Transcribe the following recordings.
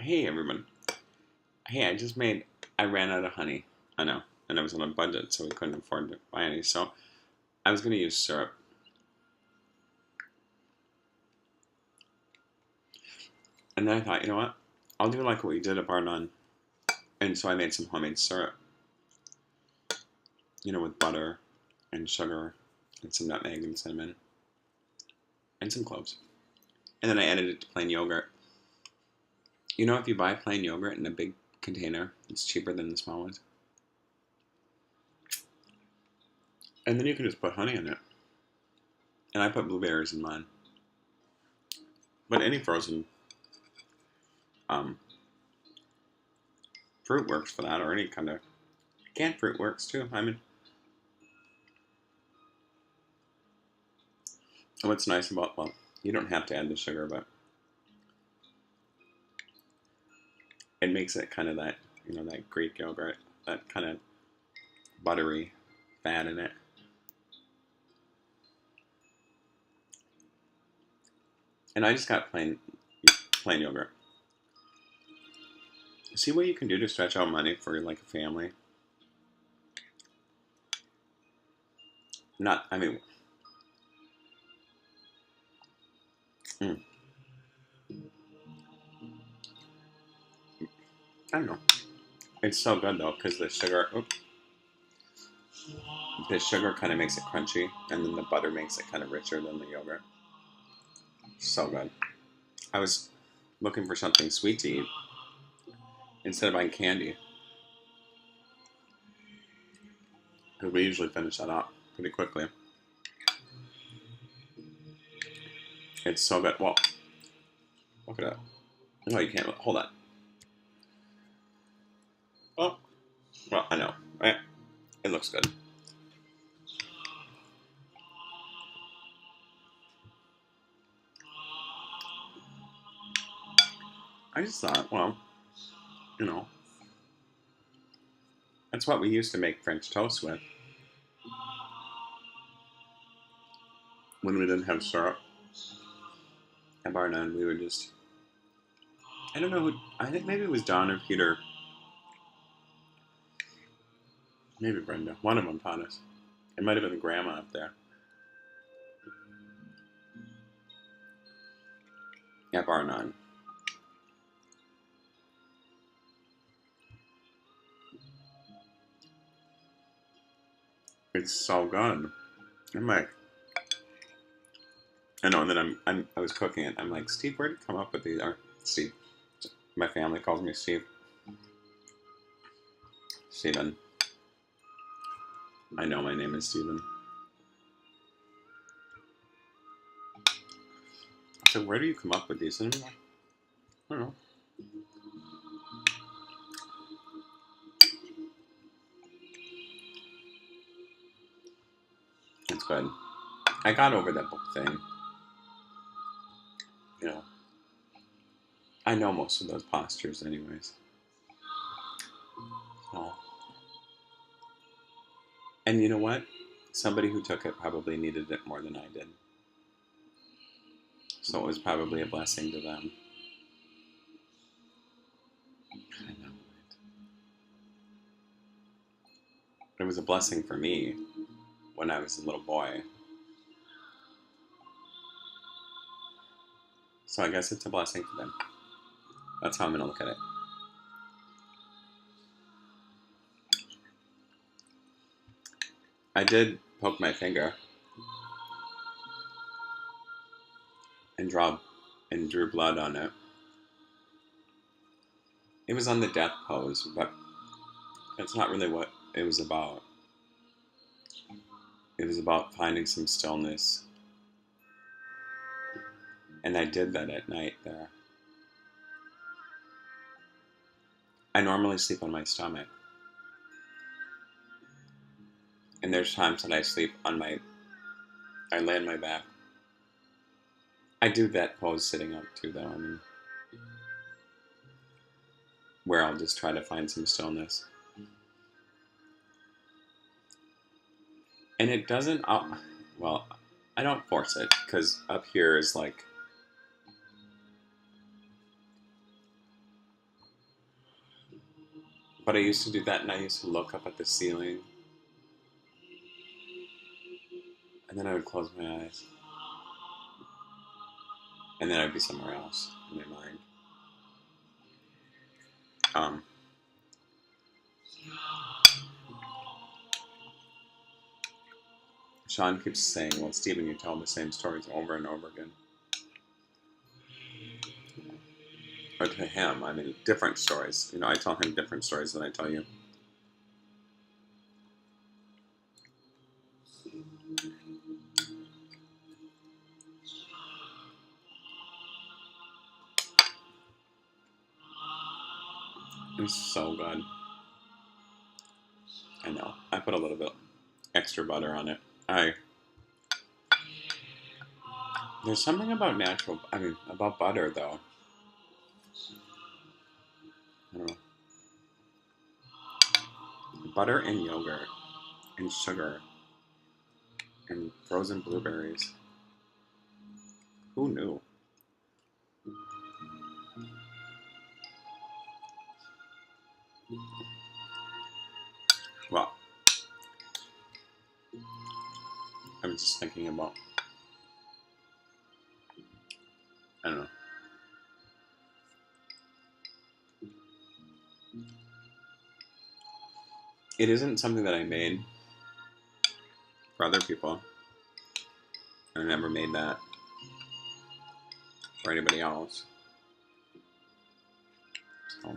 Hey everyone. Hey, I ran out of honey. I know. And I was on a budget, so we couldn't afford to buy any. So I was going to use syrup. And then I thought, you know what? I'll do like what we did at Bar None. And so I made some homemade syrup, with butter and sugar and some nutmeg and cinnamon and some cloves. And then I added it to plain yogurt. If you buy plain yogurt in a big container, it's cheaper than the small ones. And then you can just put honey in it. And I put blueberries in mine. But any frozen um, fruit works for that, or any kind of canned fruit works too. What's nice about, well, you don't have to add the sugar, but it makes it kind of that Greek yogurt, that kind of buttery fat in it. And I just got plain yogurt. See what you can do to stretch out money for like a family. Not, I mean, mm, I don't know. It's so good though because the sugar kind of makes it crunchy, and then the butter makes it kind of richer than the yogurt. So good. I was looking for something sweet to eat instead of buying candy, because we usually finish that up pretty quickly. It's so good. Well, look at that. No, you can't. Hold on. Oh, well, I know, right? It looks good. I just thought, well, you know, that's what we used to make French toast with when we didn't have syrup at bar none. We would just, I don't know who, I think maybe it was Don or Peter, maybe Brenda. One of them taught us. It might have been Grandma up there at bar none. It's so good. I'm like, I know, and then I was cooking it. I'm like, Steve, where'd you come up with these? Or Steve, my family calls me Steve. Steven. I know my name is Steven. So where do you come up with these? And I'm like, I don't know. It's good. I got over that book thing. You know, I know most of those postures, anyways. So, and you know what? Somebody who took it probably needed it more than I did. So it was probably a blessing to them. I know. It was a blessing for me when I was a little boy. So I guess it's a blessing for them. That's how I'm going to look at it. I did poke my finger and drew blood on it. It was on the death pose, but that's not really what it was about. It was about finding some stillness. And I did that at night there. I normally sleep on my stomach. And there's times that I lay on my back. I do that pose sitting up too, though. Where I'll just try to find some stillness. And it doesn't, well, I don't force it, because up here is like, But I used to do that, and I used to look up at the ceiling, and then I would close my eyes, and then I'd be somewhere else in my mind. Um, Sean keeps saying, well, Steven, you tell the same stories over and over again. Or to him, I mean, different stories. I tell him different stories than I tell you. It's so good. I know. I put a little bit extra butter on it. There's something about about butter, though. I don't know. Butter and yogurt and sugar and frozen blueberries. Who knew? Well, I was just thinking about, I don't know. It isn't something that I made for other people. I never made that for anybody else. So.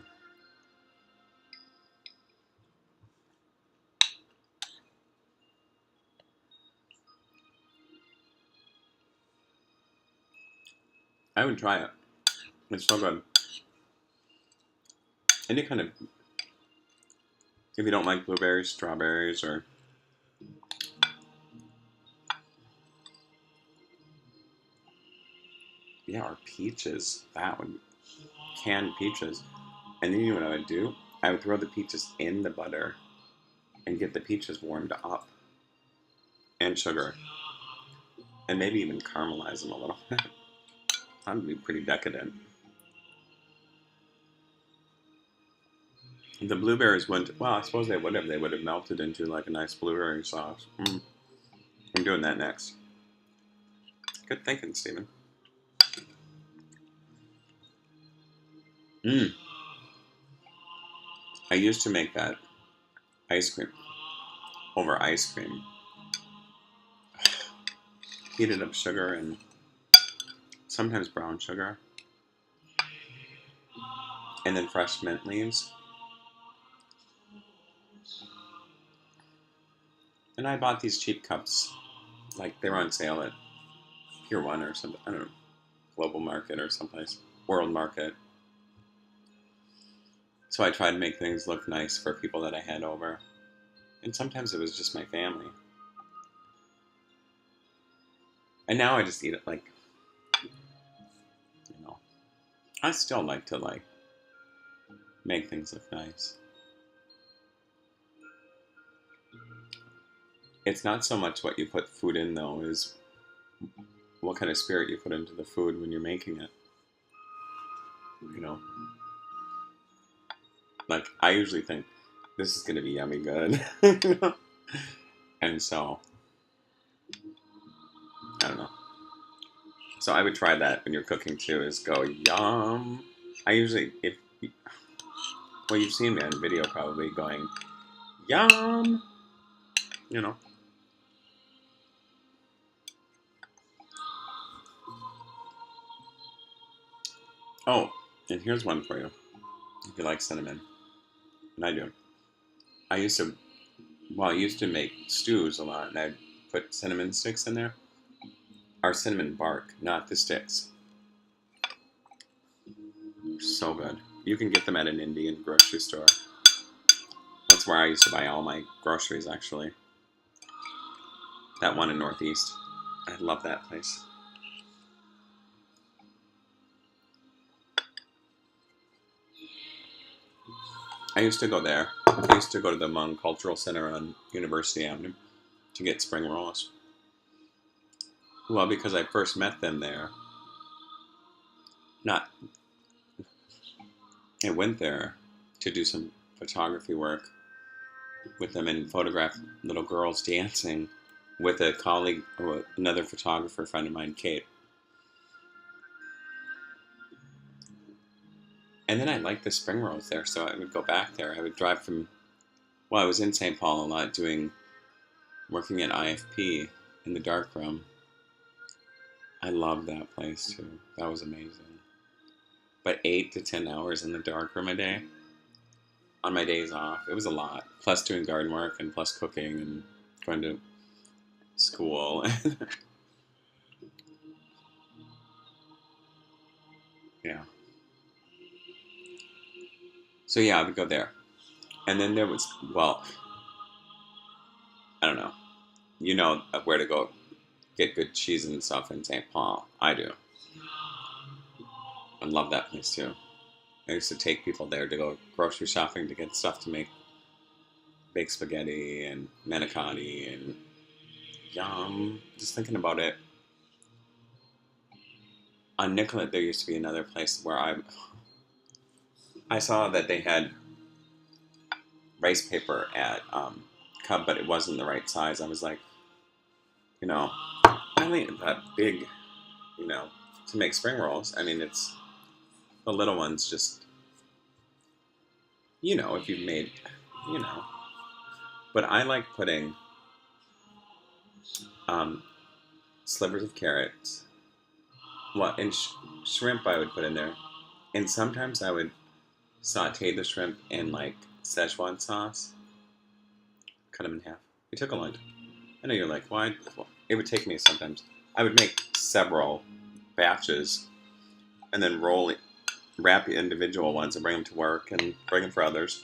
I would try it. It's so good. Any kind of, if you don't like blueberries, strawberries, or or peaches. That would, canned peaches. And then you know what I would do? I would throw the peaches in the butter and get the peaches warmed up. And sugar. And maybe even caramelize them a little. That would be pretty decadent. The blueberries wouldn't, well, I suppose they would have. They would have melted into like a nice blueberry sauce. I'm doing that next. Good thinking, Steven. I used to make that ice cream over ice cream. Heated up sugar and sometimes brown sugar. And then fresh mint leaves. And I bought these cheap cups. Like they were on sale at Pier 1 or something. I don't know. Global Market or someplace. World Market. So I tried to make things look nice for people that I had over. And sometimes it was just my family. And now I just eat it like, I still like to make things look nice. It's not so much what you put food in though, is what kind of spirit you put into the food when you're making it. Like I usually think this is gonna be yummy good. And so I don't know. So I would try that when you're cooking too, is go yum. I usually, you've seen me on video probably going yum. Oh, and here's one for you. If you like cinnamon, and I do. I used to make stews a lot, and I'd put cinnamon sticks in there. Or cinnamon bark, not the sticks. So good. You can get them at an Indian grocery store. That's where I used to buy all my groceries, actually. That one in Northeast. I love that place. I used to go there. I used to go to the Hmong Cultural Center on University Avenue to get spring rolls. Well, because I first met them there. I went there to do some photography work with them and photograph little girls dancing with a colleague, or another photographer friend of mine, Kate. And then I liked the spring rolls there, so I would go back there. I would drive from, well, I was in St. Paul a lot working at IFP in the darkroom. I loved that place too. That was amazing. But 8 to 10 hours in the darkroom a day, on my days off, it was a lot. Plus doing garden work and plus cooking and going to school. Yeah. So yeah, I would go there. And then there was, well, I don't know. You know where to go get good cheese and stuff in St. Paul. I do. I love that place too. I used to take people there to go grocery shopping to get stuff to make baked spaghetti and manicotti and yum. Just thinking about it. On Nicollet, there used to be another place where I saw that they had rice paper at Cub, but it wasn't the right size. I was like, I need that big, to make spring rolls. I mean, it's the little ones just, if you've made, you know. But I like putting slivers of carrots. Well, and shrimp I would put in there. And sometimes I would saute the shrimp in like Szechuan sauce. Cut them in half. It took a long time. I know you're like, why? Well, it would take me sometimes. I would make several batches and then wrap the individual ones and bring them to work and bring them for others.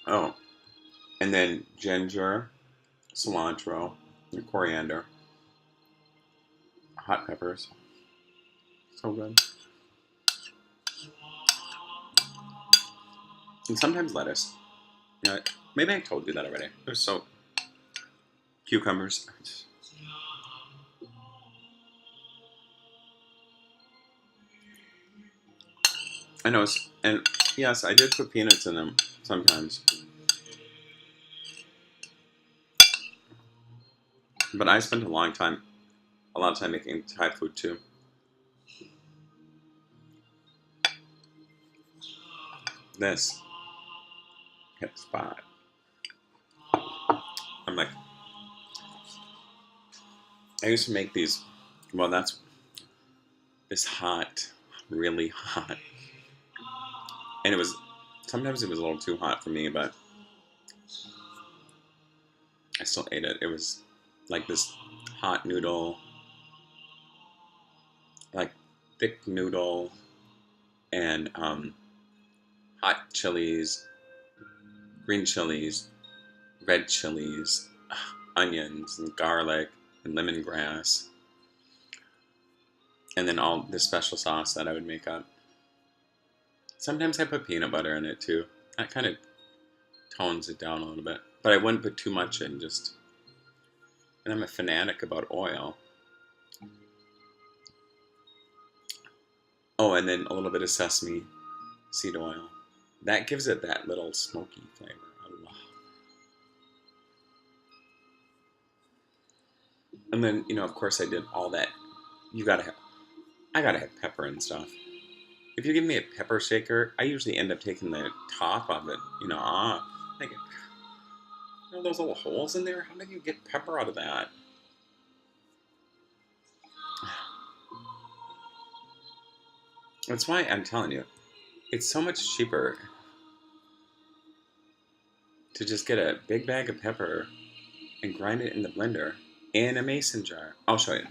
Oh, and then ginger, cilantro, and coriander, hot peppers. So good. And sometimes lettuce. Maybe I told you that already. There's so cucumbers. I know, and yes, I did put peanuts in them sometimes. But I spent a lot of time making Thai food too. This hit spot. I'm like, I used to make these. Well, that's this hot, really hot, and sometimes it was a little too hot for me, but I still ate it. It was like this hot noodle, like thick noodle, and hot chilies, green chilies, red chilies, onions, and garlic, and lemongrass, and then all this special sauce that I would make up. Sometimes I put peanut butter in it too. That kind of tones it down a little bit. But I wouldn't put too much in, and I'm a fanatic about oil. Oh, and then a little bit of sesame seed oil. That gives it that little smoky flavor. I love. And then, of course I did all that. I gotta have pepper and stuff. If you give me a pepper shaker, I usually end up taking the top of it, off. Like, those little holes in there? How did you get pepper out of that? That's why I'm telling you, it's so much cheaper to just get a big bag of pepper and grind it in the blender in a mason jar. I'll show you.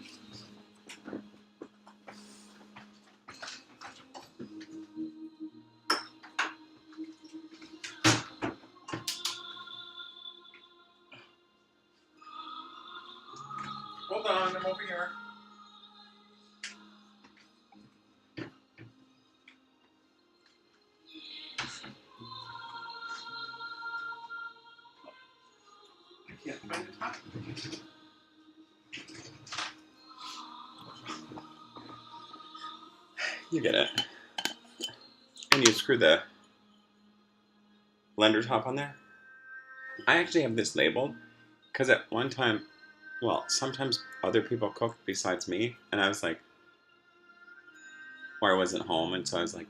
Hold on, I'm over here. I can't find the top. You get it. when you screw the blender top on there, I actually have this labeled because at one time, well, sometimes other people cooked besides me, and I was like, or I wasn't home, and so I was like,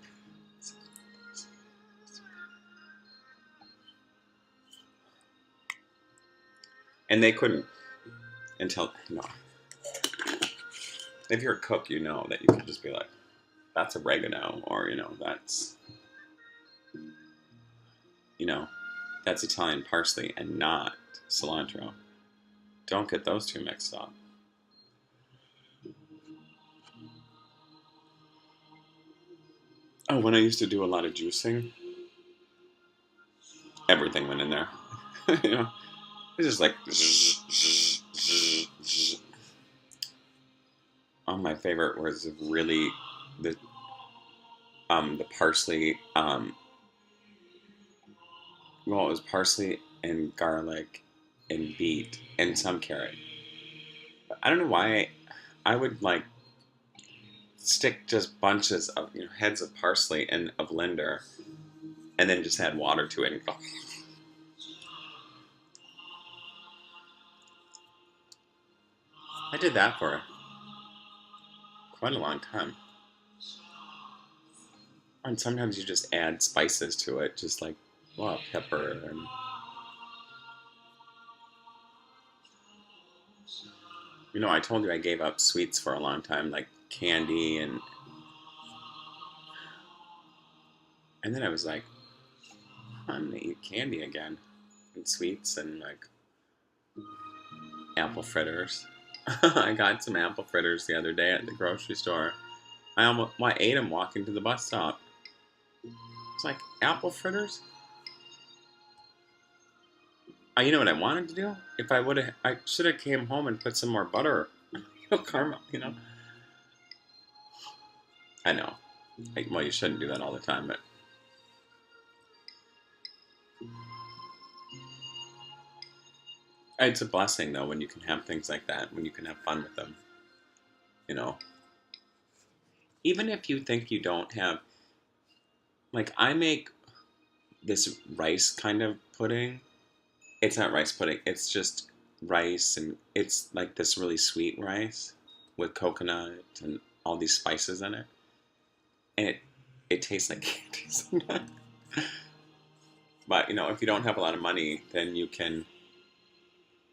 and they couldn't until, if you're a cook, you know that you can just be like, that's oregano, or, that's, that's Italian parsley and not cilantro. Don't get those two mixed up. Oh, when I used to do a lot of juicing, everything went in there. It's just like. My favorite was really the parsley. Well, it was parsley and garlic and beet and some carrot. But I don't know why I would like stick just bunches of heads of parsley in a blender and then just add water to it and go. I did that for quite a long time. And sometimes you just add spices to it, just like, well, pepper and I told you I gave up sweets for a long time, like candy and then I was like, I'm gonna eat candy again and sweets and like apple fritters. I got some apple fritters the other day at the grocery store. I ate them walking to the bus stop. It's like, apple fritters? You know what I wanted to do? If I should have came home and put some more butter, caramel, I know. Well, you shouldn't do that all the time, but it's a blessing, though, when you can have things like that, when you can have fun with them, Even if you think you don't have, like, I make this rice kind of pudding. It's not rice pudding. It's just rice, and it's like this really sweet rice with coconut and all these spices in it. And it tastes like candy sometimes. But, if you don't have a lot of money, then you can,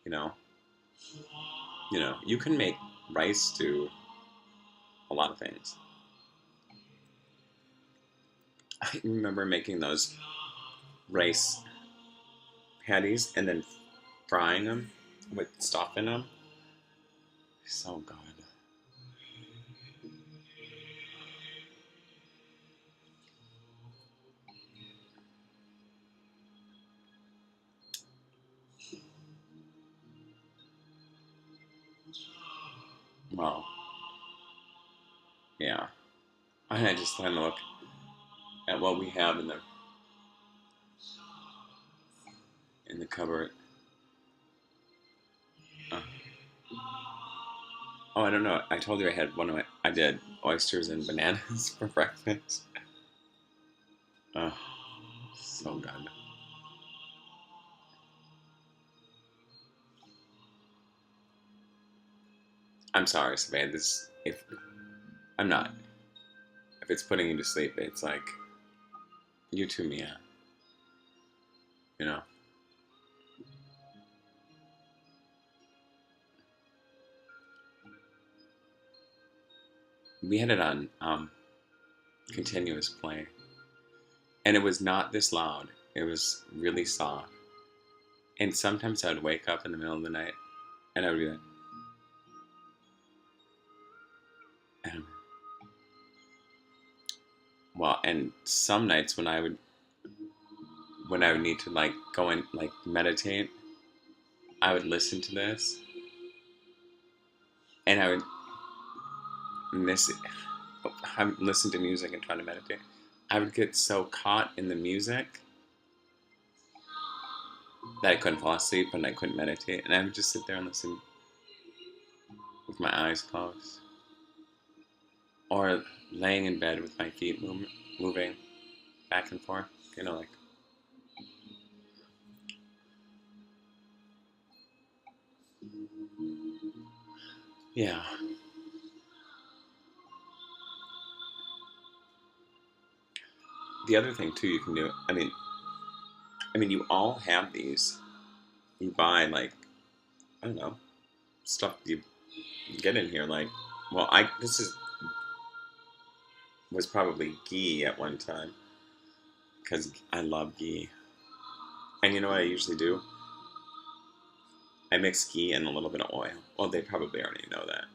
you know, you can make rice do a lot of things. I remember making those rice patties and then frying them with stuff in them. So good. Well, yeah. I just kind of look at what we have in the cupboard. Uh, oh, I don't know. I told you I had I did oysters and bananas for breakfast. Oh, so good. I'm sorry, Savannah. I'm not. If it's putting you to sleep, it's like you too, Mia. You know. We had it on continuous play, and it was not this loud. It was really soft. And sometimes I would wake up in the middle of the night, and I would be like, um, well, and some nights when I would need to like go and like meditate, I would listen to this, and I would miss it. I would listen to music and try to meditate. I would get so caught in the music that I couldn't fall asleep and I couldn't meditate, and I would just sit there and listen with my eyes closed, or laying in bed with my feet moving. back and forth, like, yeah. The other thing too you can do, I mean, you all have these. You buy like, I don't know, stuff you get in here. Like, well, this was probably ghee at one time because I love ghee. And you know what I usually do? I mix ghee and a little bit of oil. Well, they probably already know that.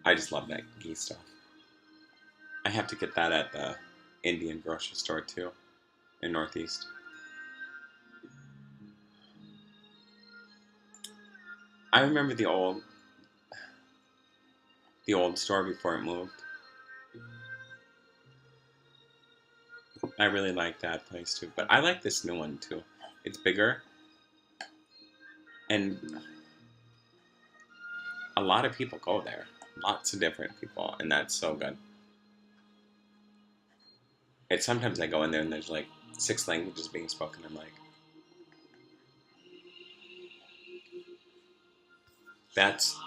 I just love that ghee stuff. I have to get that at the Indian grocery store too, in Northeast. I remember the old store before it moved. I really like that place too, but I like this new one too. It's bigger, and a lot of people go there. Lots of different people, and that's so good. And sometimes I go in there and there's like 6 languages being spoken. I'm like, that's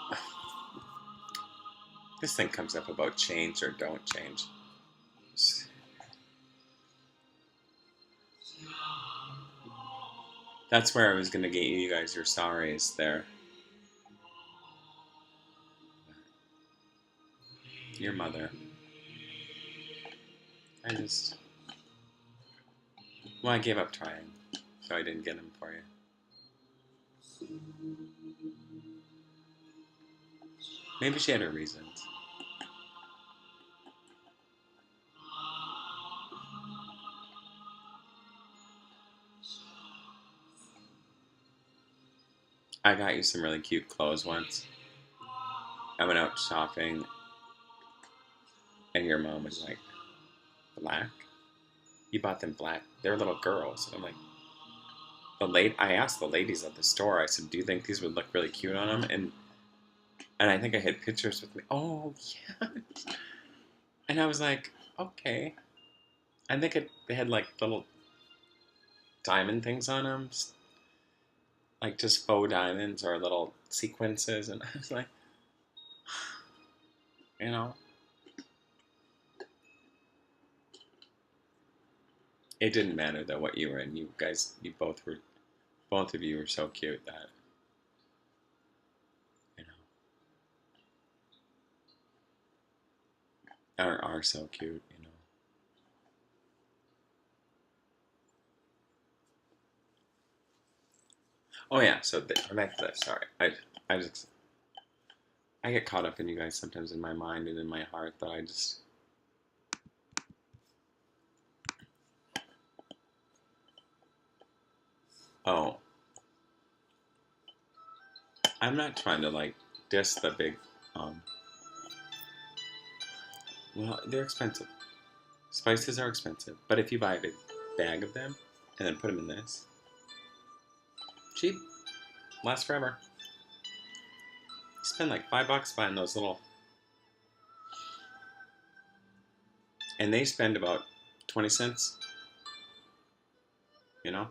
this thing comes up about change or don't change. That's where I was gonna get you guys your sorries there. Your mother. I just, well, I gave up trying, so I didn't get them for you. Maybe she had her reasons. I got you some really cute clothes once. I went out shopping, and your mom was like, "Black? You bought them black? They're little girls." And I'm like, I asked the ladies at the store. I said, "Do you think these would look really cute on them?" And I think I had pictures with me. Oh yeah. And I was like, "Okay." I think they had like little diamond things on them, like just faux diamonds or little sequences, and I was like, you know, it didn't matter though what you were in. You guys, both of you were so cute that you are so cute. Oh yeah, so back to this. Sorry, I just I get caught up in you guys sometimes in my mind and in my heart that I just. Oh, I'm not trying to like diss the big. Um, well, they're expensive. Spices are expensive, but if you buy a big bag of them and then put them in this, cheap, lasts forever. You spend like $5 buying those little, and they spend about 20 cents. You know,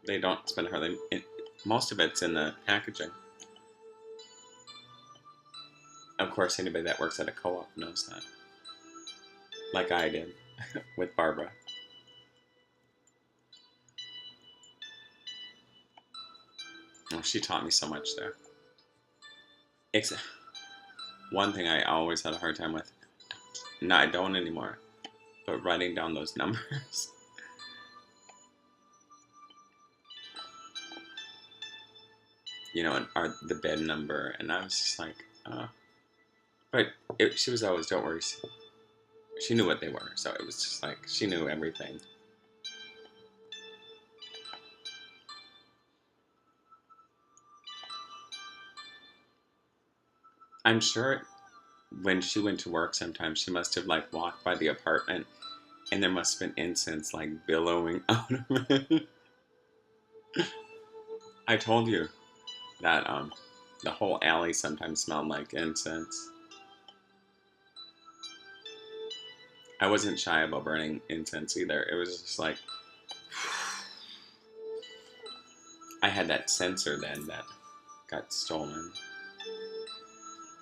they don't spend hardly. Most of it's in the packaging. Of course, anybody that works at a co-op knows that, like I did with Barbara. Oh, she taught me so much there. It's one thing I always had a hard time with. No, I don't anymore. But writing down those numbers. And the bed number, and I was just like, but she was always, don't worry. She knew what they were, so it was just like she knew everything. I'm sure when she went to work, sometimes she must have like walked by the apartment, and there must have been incense like billowing out of it. I told you that the whole alley sometimes smelled like incense. I wasn't shy about burning incense either. It was just like I had that sensor then that got stolen.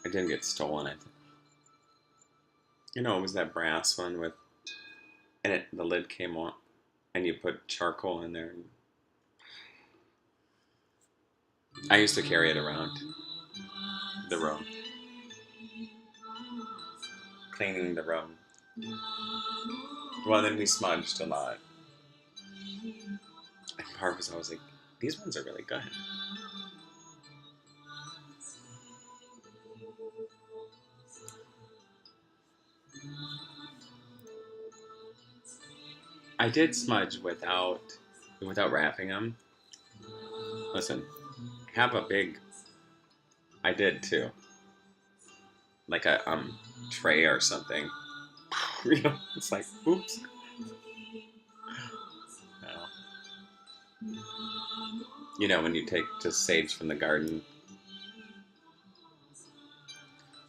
It didn't get stolen. It was that brass one with, and the lid came off, and you put charcoal in there. I used to carry it around the room, cleaning the room. Well, then we smudged a lot. And part was I was like, these ones are really good. I did smudge without wrapping them. Listen, have a big. I did too. Like a tray or something. It's like, oops. No. When you take just sage from the garden.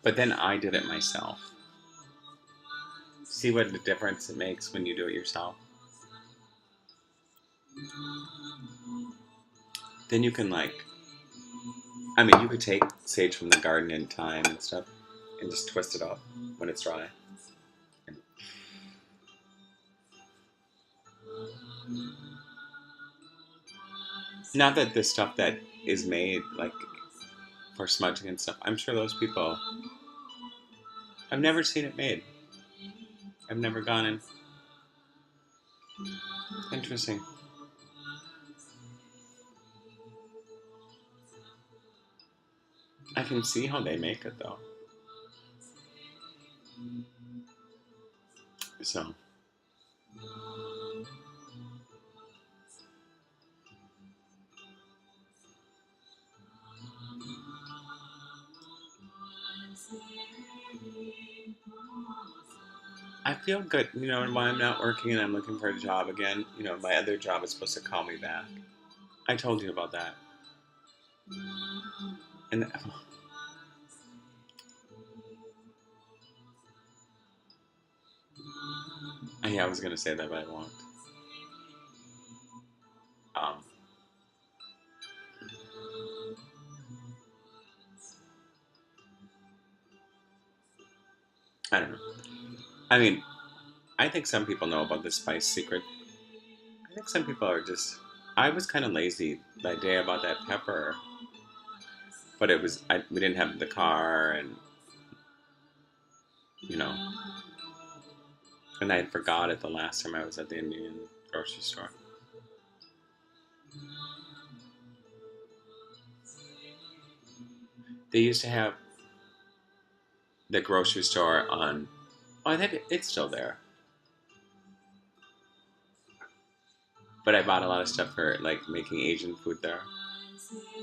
But then I did it myself. See what the difference it makes when you do it yourself? Then you can you could take sage from the garden and thyme and stuff and just twist it up when it's dry. Not that this stuff that is made for smudging and stuff, I'm sure those people, I've never seen it made. I've never gone in. Interesting. I can see how they make it though. So. I feel good, when I'm not working and I'm looking for a job again. My other job is supposed to call me back. I told you about that. And yeah, I was gonna say that, but I won't. Um, I don't know. I mean, I think some people know about the spice secret. I think some people are just. I was kind of lazy that day about that pepper, but we didn't have the car, and and I forgot it the last time I was at the Indian grocery store. They used to have the grocery store on. Oh, I think it's still there. But I bought a lot of stuff for making Asian food there,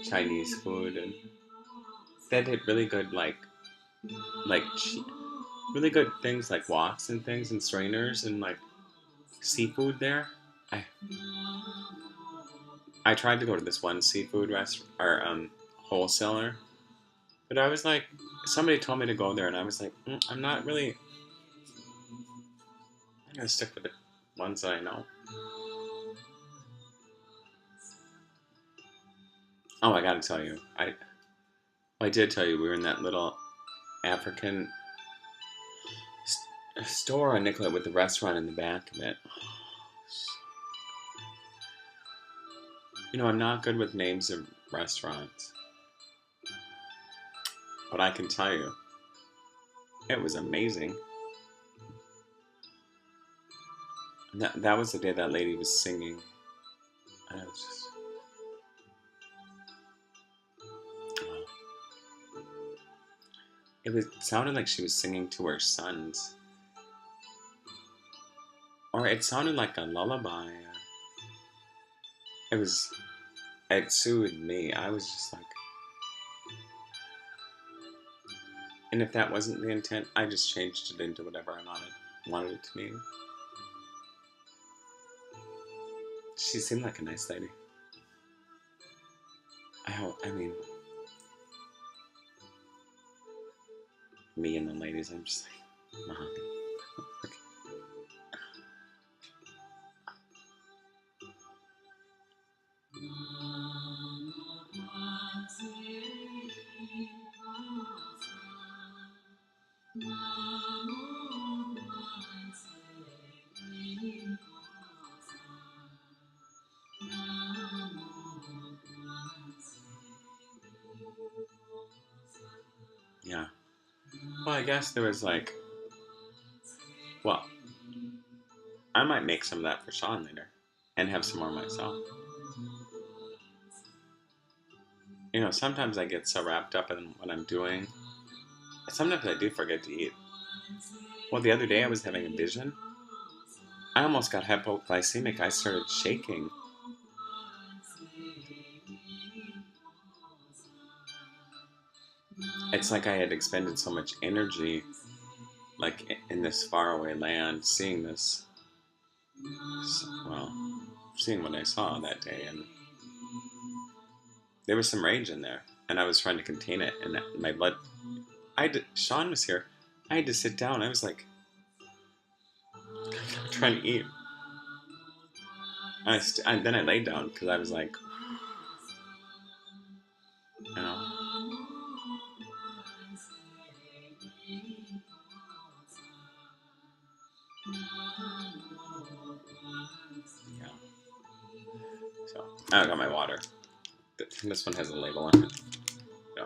Chinese food, and they did really good like really good things like woks and things and strainers and seafood there. I I tried to go to this one seafood restaurant or wholesaler, but I was like, somebody told me to go there, and I was like, I'm not really. I'm gonna stick with the ones that I know. Oh, I gotta tell you, I did tell you we were in that little African store on Nicollet with the restaurant in the back of it. I'm not good with names of restaurants, but I can tell you, it was amazing. That was the day that lady was singing. And it was just. It sounded like she was singing to her sons. Or it sounded like a lullaby. It soothed me. I was just like. And if that wasn't the intent, I just changed it into whatever I wanted it to mean. She seemed like a nice lady. I mean, me and the ladies, I'm just like, Yeah. Well, I guess there was like, well, I might make some of that for Sean later and have some more myself. Sometimes I get so wrapped up in what I'm doing. Sometimes I do forget to eat. Well, the other day I was having a vision. I almost got hypoglycemic. I started shaking. It's like I had expended so much energy, like in this faraway land, seeing this, well, seeing what I saw that day, and there was some rage in there, and I was trying to contain it, and my blood. Sean was here. I had to sit down. I was like trying to eat. And then I laid down because I was like, you know, yeah. So I got my water. This one has a label on it. Yeah.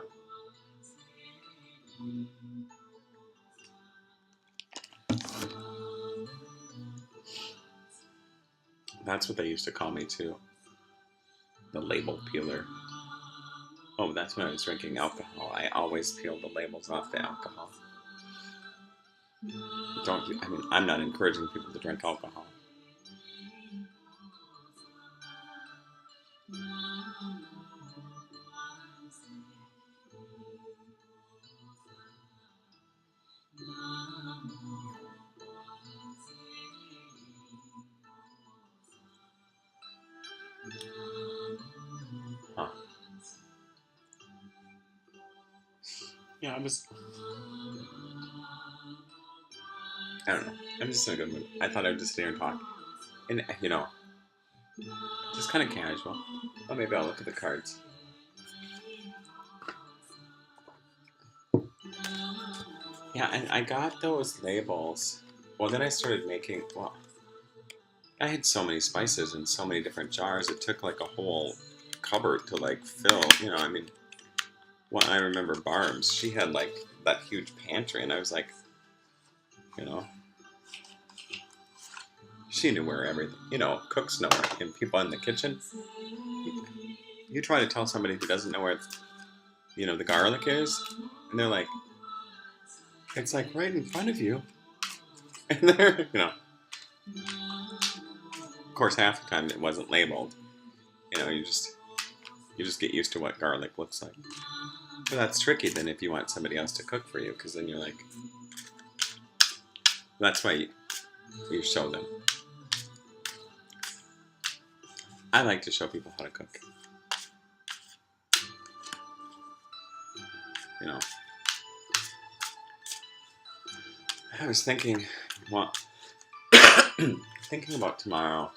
That's what they used to call me too. The label peeler. Oh, that's when I was drinking alcohol. I always peel the labels off the alcohol. I'm not encouraging people to drink alcohol. Huh. Yeah, I don't know. I'm just in a good mood. I thought I would just sit here and talk. And, just kind of casual. Oh, maybe I'll look at the cards. Yeah, and I got those labels. Well, then I started making, I had so many spices in so many different jars. It took like a whole cupboard to like fill. Well, I remember Barb's. She had like that huge pantry, and I was like, you know, she knew where everything. Cooks know it, and people in the kitchen. You try to tell somebody who doesn't know where, the garlic is, and they're like, it's like right in front of you, and they're, of course, half the time it wasn't labeled. You just get used to what garlic looks like. But that's tricky then if you want somebody else to cook for you, because then you're like, that's why you show them. I like to show people how to cook. I was thinking, thinking about tomorrow.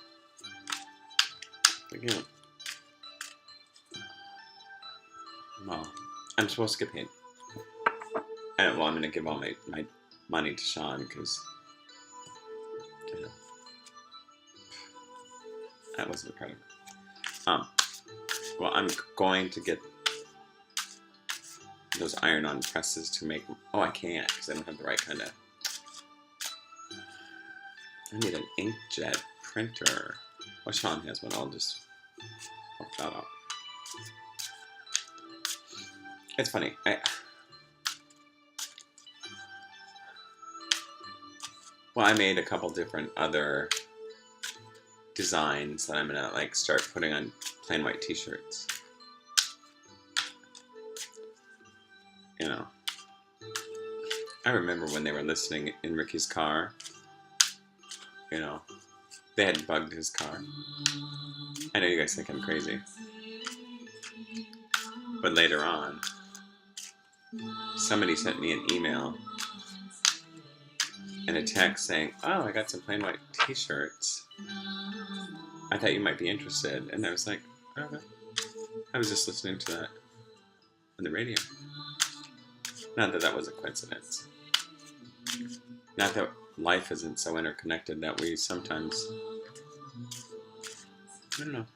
Well, I'm supposed to get paid. I'm going to give all my money to Sean because, that wasn't part of it. Well, I'm going to get those iron-on presses to make. Oh, I can't because I don't have the right kind of. I need an inkjet printer. Well, Sean has one. I'll just hook that up. It's funny. I made a couple different other designs that I'm gonna like start putting on plain white t-shirts. I remember when they were listening in Ricky's car. They had bugged his car. I know you guys think I'm crazy. But later on, somebody sent me an email and a text saying, oh, I got some plain white t-shirts. I thought you might be interested. And I was like, okay. I was just listening to that on the radio. Not that was a coincidence. Not that life isn't so interconnected that we sometimes, I don't know.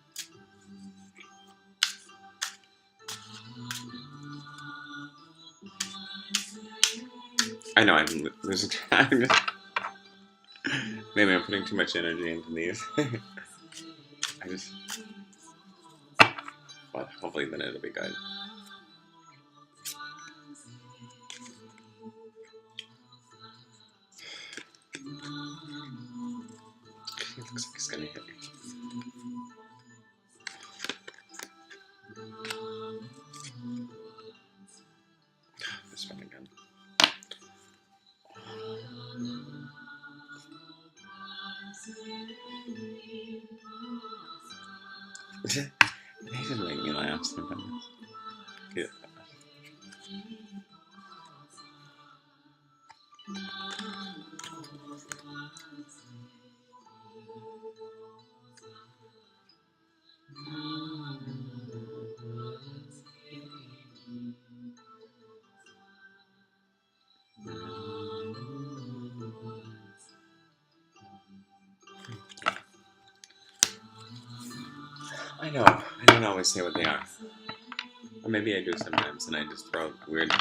I know I'm losing track. Maybe I'm putting too much energy into these. I just, well, hopefully then it'll be good. It looks like it's gonna hit me. This one again. They just make me laugh sometimes. Yeah. I know. I don't always say what they are. Or maybe I do sometimes, and I just throw weird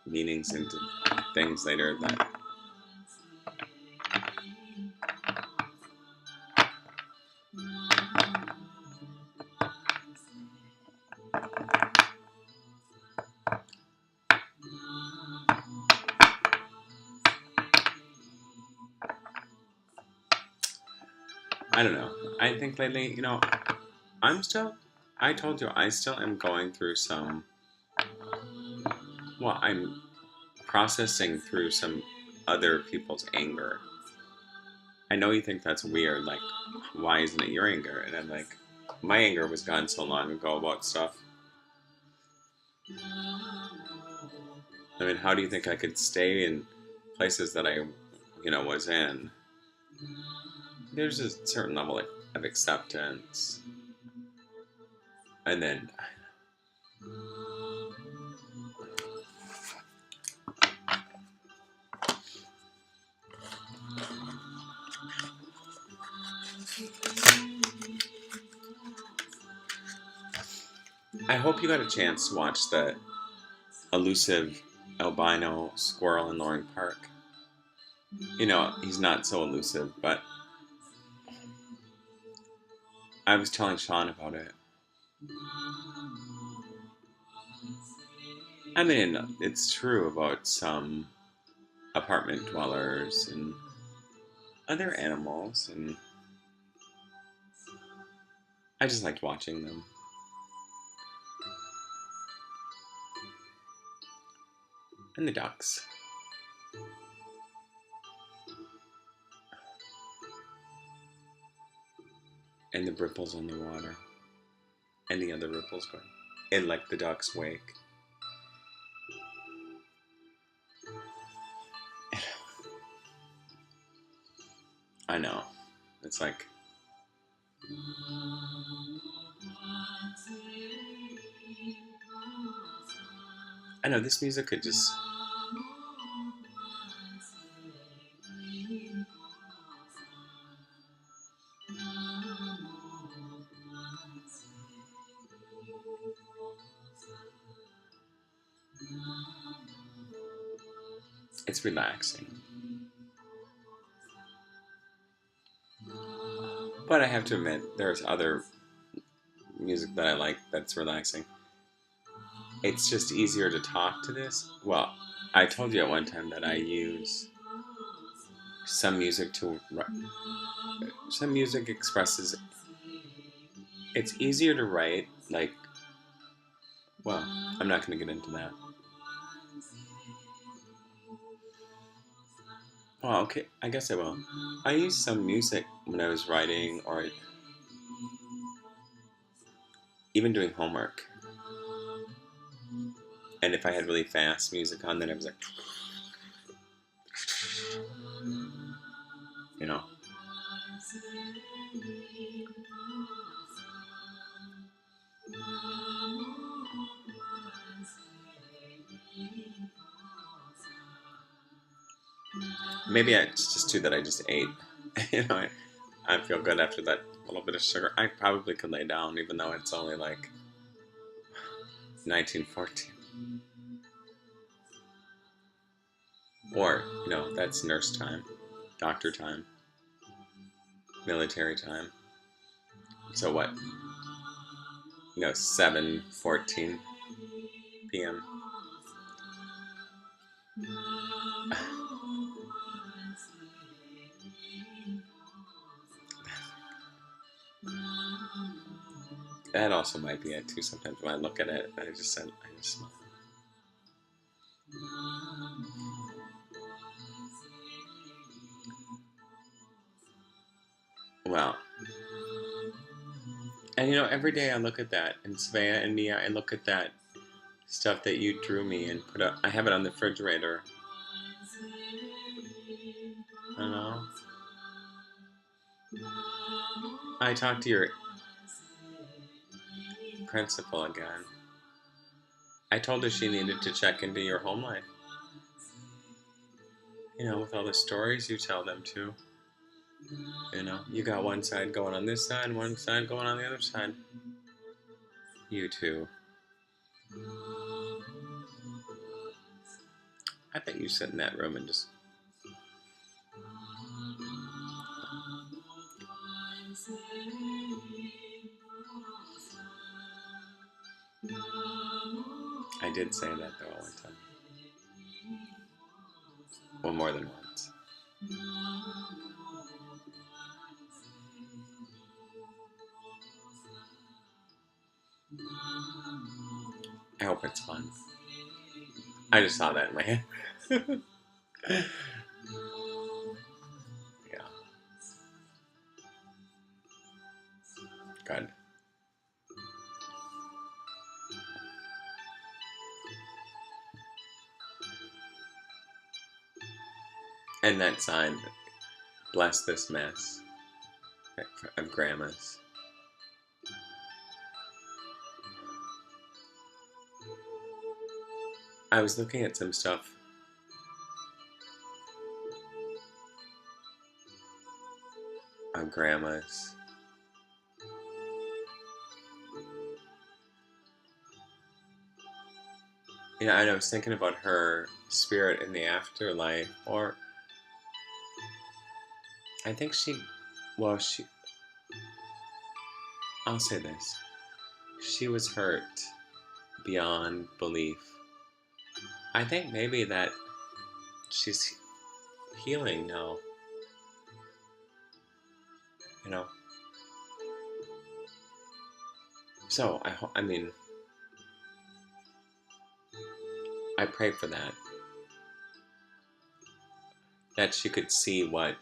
meanings into things later that. I don't know. I think lately, I told you, I still am going through some. Well, I'm processing through some other people's anger. I know you think that's weird, like, why isn't it your anger? And I'm like, my anger was gone so long ago about stuff. I mean, how do you think I could stay in places that I, was in? There's a certain level of acceptance. And then, I hope you got a chance to watch the elusive albino squirrel in Loring Park. He's not so elusive, but I was telling Sean about it. I mean, it's true about some apartment dwellers and other animals, and I just liked watching them. And the ducks. And the ripples on the water. And the other ripples going. And like the ducks wake. I know. It's like. I know, this music could just. It's relaxing. But I have to admit, there's other music that I like that's relaxing. It's just easier to talk to this. Well, I told you at one time that I use some music to. Some music expresses. It's easier to write, like. Well, I'm not going to get into that. Well, okay, I guess I will. I used some music when I was writing or even doing homework. And if I had really fast music on, then I was like, you know. Maybe it's just too that I just ate. I feel good after that little bit of sugar. I probably could lay down, even though it's only like 1914. Or, that's nurse time, doctor time, military time. So what? 7:14 p.m. That also might be it too. Sometimes when I look at it, I just smile. Well, and every day I look at that, and Svea and Mia, I look at that stuff that you drew me and put up. I have it on the refrigerator. I know. I talked to your principal again. I told her she needed to check into your home life. With all the stories you tell them too. You got one side going on this side, one side going on the other side. You too. I bet you sit in that room and just. I did say that though one time. Well, more than once. I hope it's fun. I just saw that in my head. Yeah. Good. And that sign, bless this mess of grandma's. I was looking at some stuff. Of grandma's. And I was thinking about her spirit in the afterlife, or I think I'll say this. She was hurt beyond belief. I think maybe that she's healing now. So, I pray for that. That she could see what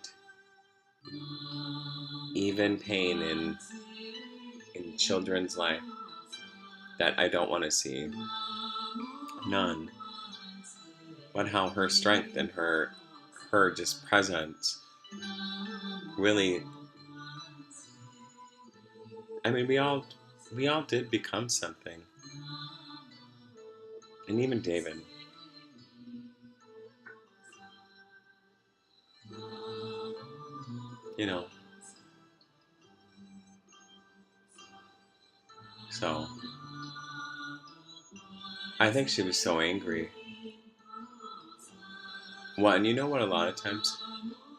even pain in children's life that I don't want to see. None. But how her strength and her just presence really. We all did become something. And even David. So I think she was so angry. Well, and you know what, a lot of times,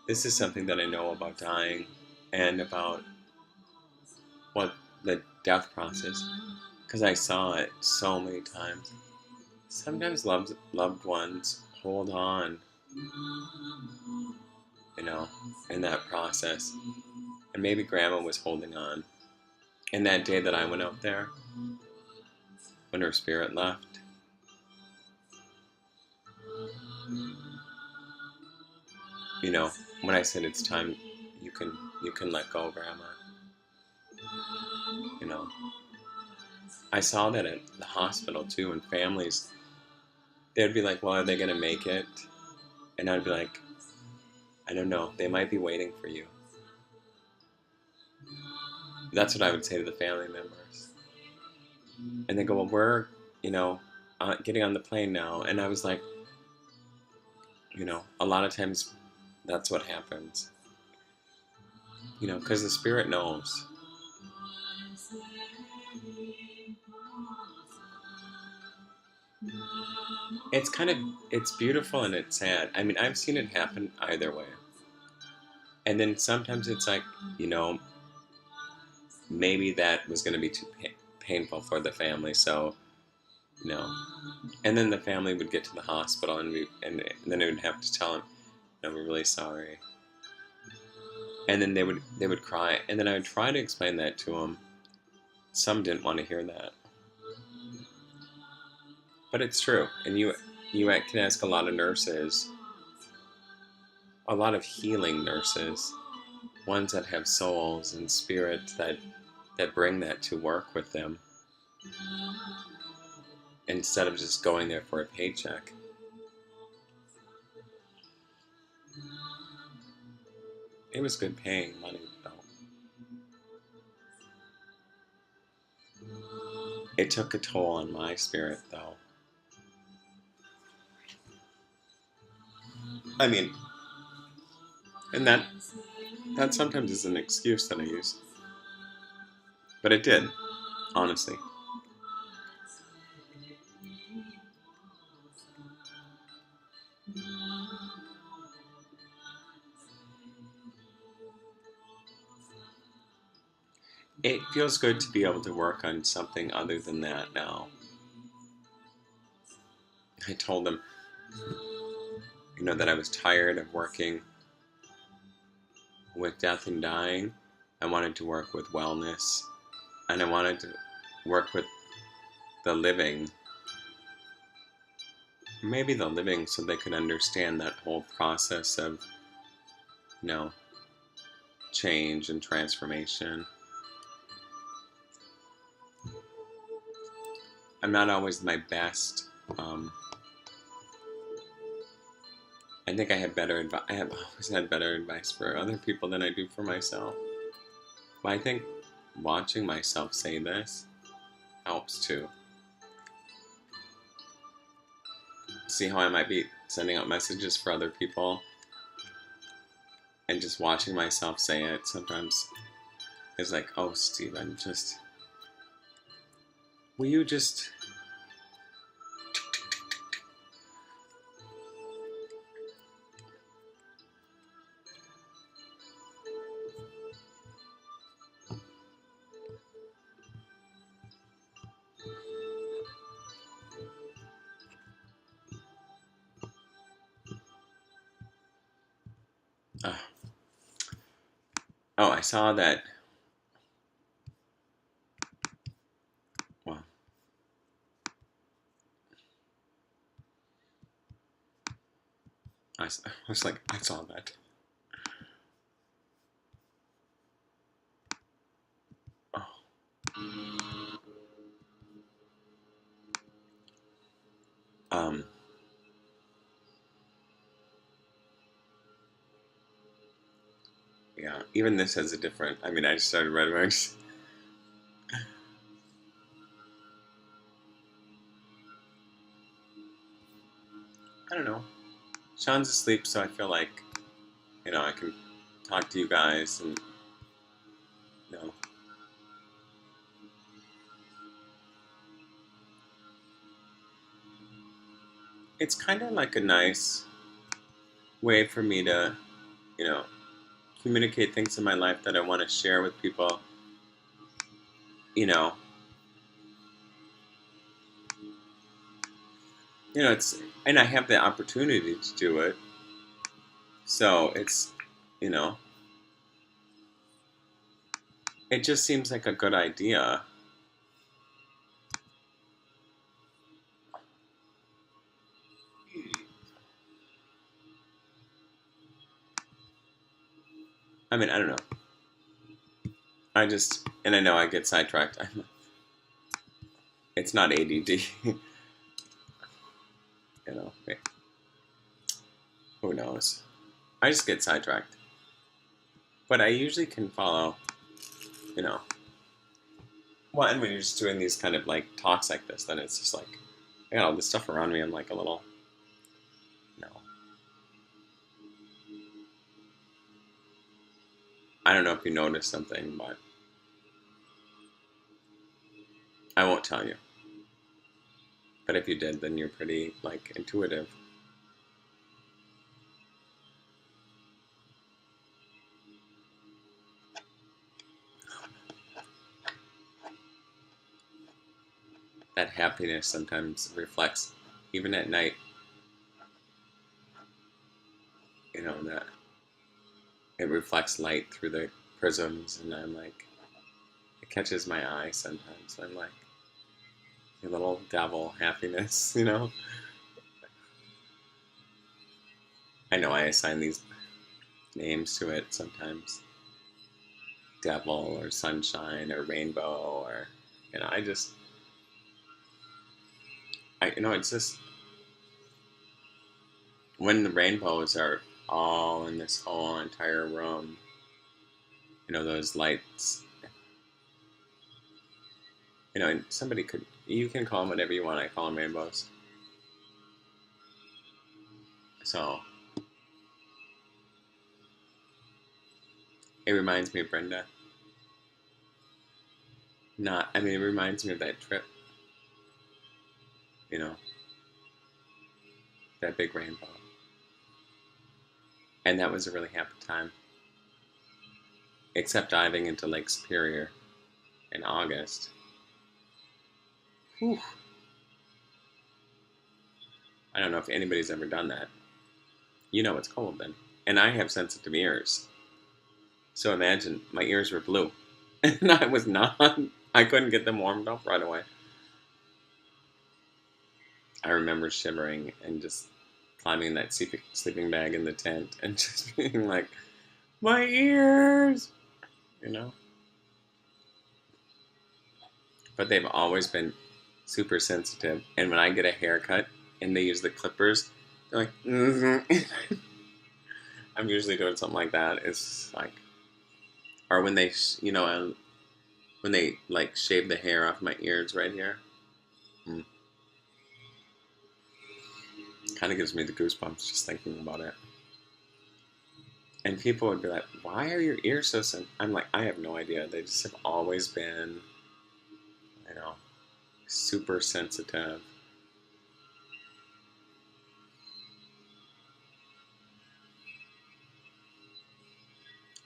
this is something that I know about dying and about the death process, because I saw it so many times. Sometimes loved ones hold on, in that process. And maybe grandma was holding on. And that day that I went out there, when her spirit left, when I said it's time, you can let go, grandma. I saw that at the hospital too, and families, they'd be like, well, are they going to make it? And I'd be like, I don't know, they might be waiting for you. That's what I would say to the family members. And they go, well, we're, getting on the plane now. And I was like, a lot of times that's what happens. Because the spirit knows. it's kind of, it's beautiful and it's sad. I mean, I've seen it happen either way. And then sometimes it's like, you know, maybe that was going to be too painful for the family, so, you know. And then the family would get to the hospital, and then they would have to tell him, no, we're really sorry. And then they would cry, and then I would try to explain that to them. Some didn't want to hear that, but it's true. And you can ask a lot of nurses, a lot of healing nurses, ones that have souls and spirits that bring that to work with them instead of just going there for a paycheck. It was good paying money, though. It took a toll on my spirit, though. I mean, and that sometimes is an excuse that I use, but it did, honestly. It feels good to be able to work on something other than that now. I told them, that I was tired of working with death and dying. I wanted to work with wellness, and I wanted to work with the living. Maybe the living, so they could understand that whole process of, you know, change and transformation. I'm not always my best. I think I have better advice. I have always had better advice for other people than I do for myself. But I think watching myself say this helps too. See how I might be sending out messages for other people, and just watching myself say it sometimes is like, oh, Steven, will you just. Uh, oh, I saw that. Well, I was like, I saw that. Oh. Um. Yeah. Even this has a different. I mean, I just started red words. I don't know. Sean's asleep, so I feel like, I can talk to you guys and, you know, it's kind of like a nice way for me to, you know, communicate things in my life that I want to share with people. You know, it's, and I have the opportunity to do it. So it's, you know, it just seems like a good idea. I mean, I don't know. And I know I get sidetracked. It's not ADD. Wait, who knows? I just get sidetracked. But I usually can follow, you know. Well, and when you're just doing these kind of like talks like this, then it's just like, I got all this stuff around me. I'm like a little, you know. I don't know if you noticed something, but I won't tell you. But if you did, then you're pretty, like, intuitive. That happiness sometimes reflects, even at night, that it reflects light through the prisms, and I'm like, it catches my eye sometimes. I'm like, a little devil happiness. I know I assign these names to it sometimes. Devil or sunshine or rainbow or, I just, it's just, when the rainbows are all in this whole entire room, those lights, and you can call them whatever you want. I call them rainbows. So, it reminds me of Brenda. It reminds me of that trip, you know, that big rainbow. And that was a really happy time. Except diving into Lake Superior in August. Whew. I don't know if anybody's ever done that. It's cold then. And I have sensitive ears. So imagine, my ears were blue. And I couldn't get them warmed up right away. I remember shivering and just climbing that sleeping bag in the tent and just being like, my ears! But they've always been super sensitive. And when I get a haircut and they use the clippers, they're like, mm-hmm. I'm usually doing something like that. It's like, or when they, when they like shave the hair off my ears right here. Kind of gives me the goosebumps just thinking about it. And people would be like, why are your ears so sensitive? I'm like, I have no idea. They just have always been, super sensitive.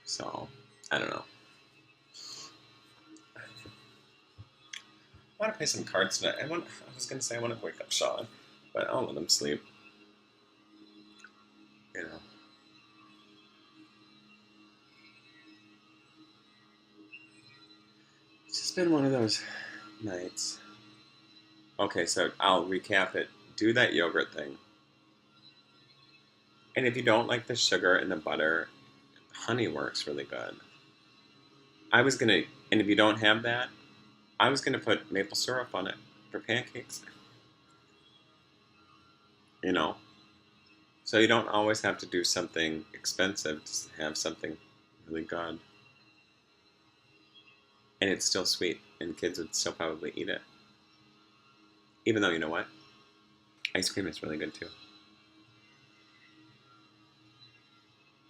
So, I don't know. I want to play some cards tonight. I was going to say I want to wake up Sean, but I'll let him sleep. It's just been one of those nights. Okay, so I'll recap it. Do that yogurt thing. And if you don't like the sugar and the butter, honey works really good. And if you don't have that, I was gonna put maple syrup on it for pancakes. So you don't always have to do something expensive to have something really good. And it's still sweet, and kids would still probably eat it. Even though, you know what? Ice cream is really good too.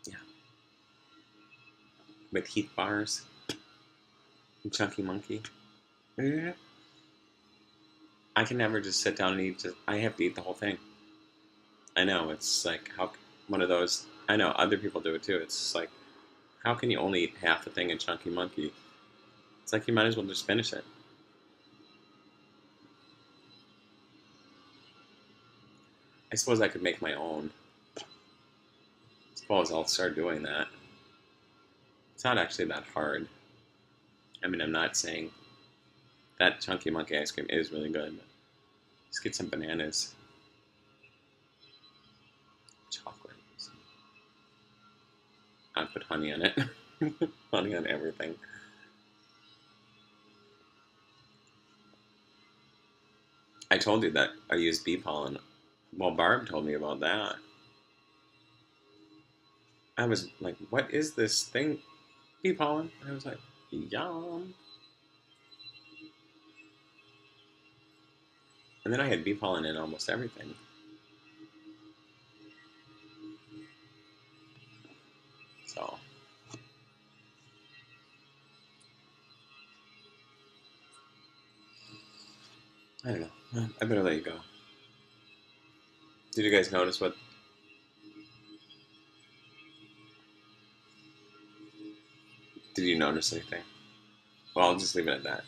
Yeah. With Heath bars and Chunky Monkey. Yeah. I can never just sit down and eat. I have to eat the whole thing. I know, it's like, one of those, I know, other people do it too. It's like, how can you only eat half a thing in Chunky Monkey? It's like you might as well just finish it. I suppose I could make my own. I suppose I'll start doing that. It's not actually that hard. I'm not saying that Chunky Monkey ice cream is really good, but just get some bananas. Chocolate. I'd put honey on it. Honey on everything. I told you that I use bee pollen. Well, Barb told me about that. I was like, what is this thing? Bee pollen? I was like, yum. And then I had bee pollen in almost everything. So. I don't know. I better let you go. Did you guys notice what? Did you notice anything? Well, I'll just leave it at that.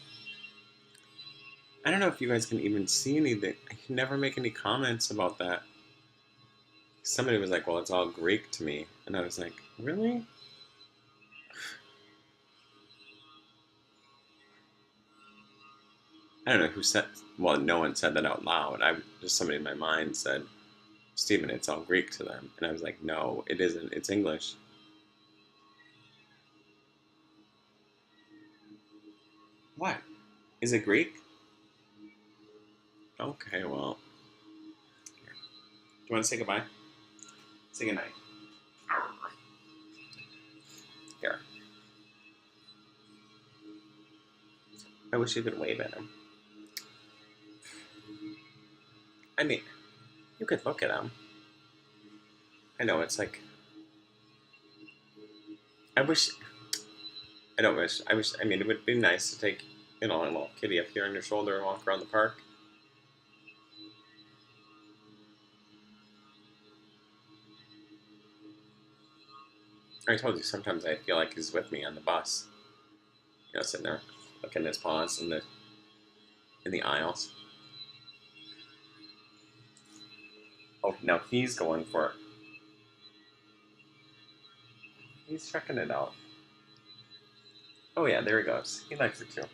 I don't know if you guys can even see anything. I can never make any comments about that. Somebody was like, well, it's all Greek to me. And I was like, really? I don't know who said, well, no one said that out loud. Just somebody in my mind said, Steven, it's all Greek to them. And I was like, no, it isn't. It's English. What? Is it Greek? Okay, well. Here. Do you want to say goodbye? Say goodnight. Here. I wish you could wave at him. I mean, you could look at him. I know, it's like... I wish... I don't wish. I wish... I mean, it would be nice to take, you know, a little kitty up here on your shoulder and walk around the park. I told you, sometimes I feel like he's with me on the bus. You know, sitting there, looking at his paws in the aisles. Oh, now he's going for it. He's checking it out. Oh yeah, there he goes. He likes it too.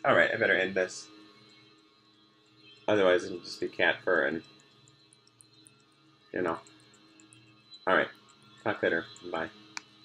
Alright, I better end this. Otherwise it'll just be cat fur and, you know. Alright, talk later. Bye.